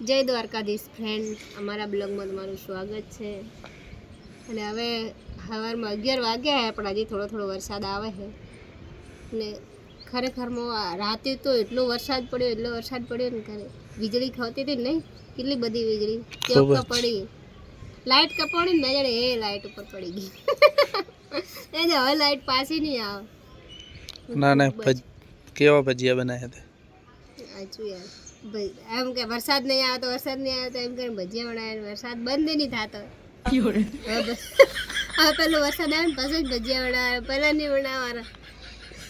જય દ્વારકાધીશ ફ્રેન્ડ, અમારા બ્લોગમાં તમારું સ્વાગત છે. અને હવે સવારમાં 11 વાગ્યા પણ હજી થોડો થોડો વરસાદ આવે છે. ને ખરેખરમાં રાતે તો એટલો વરસાદ પડ્યો ને કરે વીજળી ખાતી હતી નહીં, કેટલી બધી વીજળી ચોખ્ખા પડી. લાઇટ કપાણી ને જાણે એ લાઇટ ઉપર પડી ગઈ. એ હવે લાઇટ પાછી નહીં આવે. ના કેવા ભજીયા બનાવ્યા હતા? સાચું યાર, એમ કે વરસાદ નહીં આવે તો એમ કરીને ભજીયા બનાવ્યા. વરસાદ બંધ નહીં થતો. હવે પેલો વરસાદ આવે ને પછી ભજીયા બનાવે, પેલા નહીં બનાવવાના.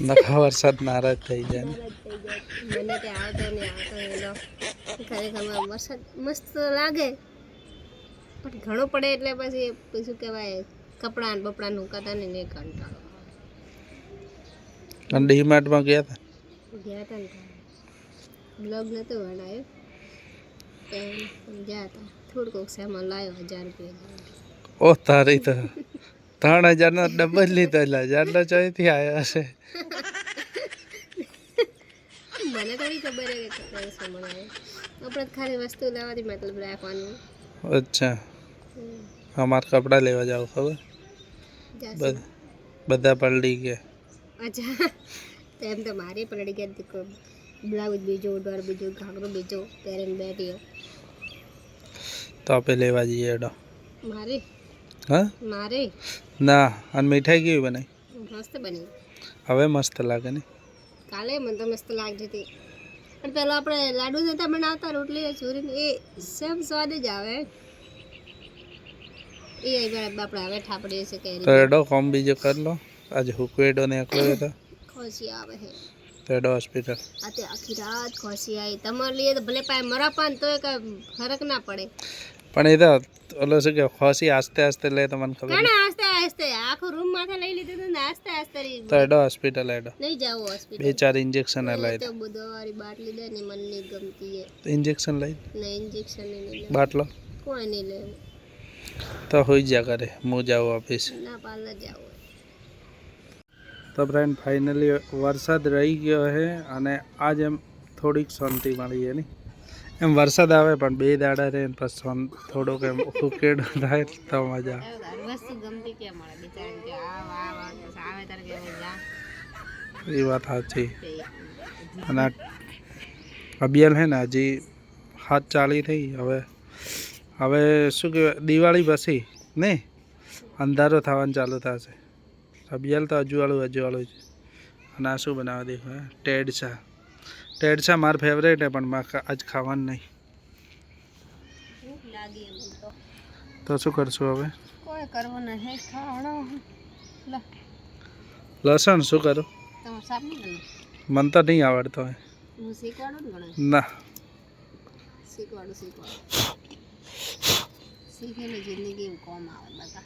નખા વરસાદ નારાજ થઈ જાય ને. મને તે આવતો નહીં એનો. ખરેખર વરસાદ મસ્ત લાગે પણ ઘણો પડે એટલે પછી શું કહેવાય, કપડાં બપડાં હુકાતા નહીં, ને કંટાળો. અને ડીમાર્ટમાં ગયા હતા ને બ્લોગ નહોતો બનાવ્યો, ગયા હતા. થોડુંક સામાન લાવ્યો 1000 રૂપિયા. ઓ તારી તો 3000 નો ડબલ લીધો, 1000 નો ચોથી આવ્યો હશે. મને થોડી ખબર હે કે કેટલો સામાન આવ્યો. આપણે ખાલી વસ્તુ લેવાથી મતલબ રાખવાનું. અચ્છા, અમારે કપડા લેવા જાવ ખબર? બધા પલળી ગયા. અચ્છા, એમ તો મારી પલળી ગયા. બ્લાઉઝ બીજો, ડોર બીજો, ઘાઘરો બીજો પહેરીને બેઠી. તો આપણે લેવા જઈએ એડો. મારે હા મારે ના. અને મીઠાઈ કેવી બનાવી? મસ્ત બની. હવે મસ્ત લાગે ને. કાલે મને તો મસ્ત લાગતી હતી, પણ પેલા આપણે લાડુ નતા બનાવતા રોટલી ચોરીને, એ સેમ સ્વાદ જ આવે. એ આપણે હવે ઠાપડીએ છે કે તો એડો કોમ બીજો કરી લો. આજે હુકવેડો ને એકલો હતો, ખોસી આવે છે. તો એડો હોસ્પિટલ આતે આખી રાત ખોસી આવી. તમારે लिए તો ભલે પાય મરા પાન તો કઈ ફરક ના પડે. પણ એ તો ઓલો શું કે ખોસી આસ્તે આસ્તે લે તો મને ખબર. ના આસ્તે આસ્તે આખો રૂમ માથે લઈ લીધું ને આસ્તે આસ્તે. તો એડો હોસ્પિટલ એડો. નહીં જાવ હોસ્પિટલ. 2-4 ઇન્જેક્શન લઈ તો બુધવારી બાટલી દે ને મને નહીં ગમતી છે. ઇન્જેક્શન લઈ ને ઇન્જેક્શન નહીં બાટલો કોઈ નહીં લે. તો હોઈ જા કરે, હું જાઉં ઓફિસ. ના પાર્લર જાવ. તો ફ્રેન્ડ ફાઇનલી વરસાદ રહી ગયો છે અને આજ એમ થોડીક શાંતિ મળી એની. એમ વરસાદ આવે પણ 2 દાડા રહે પછી થોડોક એમ ઉકેડ થાય તો મજા વસ્તુ ગમતી કેમ મળે બિચારાને, કે આવે તારે કે જા. એ વાત સાચી. અને અભિયાન છે ને હજી 7:40 થઈ. હવે શું કહેવાય, દિવાળી પછી ને અંધારો થવાનું ચાલુ થશે. અભિયાલ તો હજુવાળું છે. અને આ શું બનાવવા દે? ટેડસા મારું ફેવરેટ છે પણ આજ ખાવાનું નહીં. તો શું કરશું હવે? કોઈ કરવું નહીં, ખાવાનું. લસણ શું કરું? મને તો નહીં આવડતો હોય. હું શીખવાડું ને? ના, શીખવાડું. શીખેલી જિંદગી કોમ આવે બધા.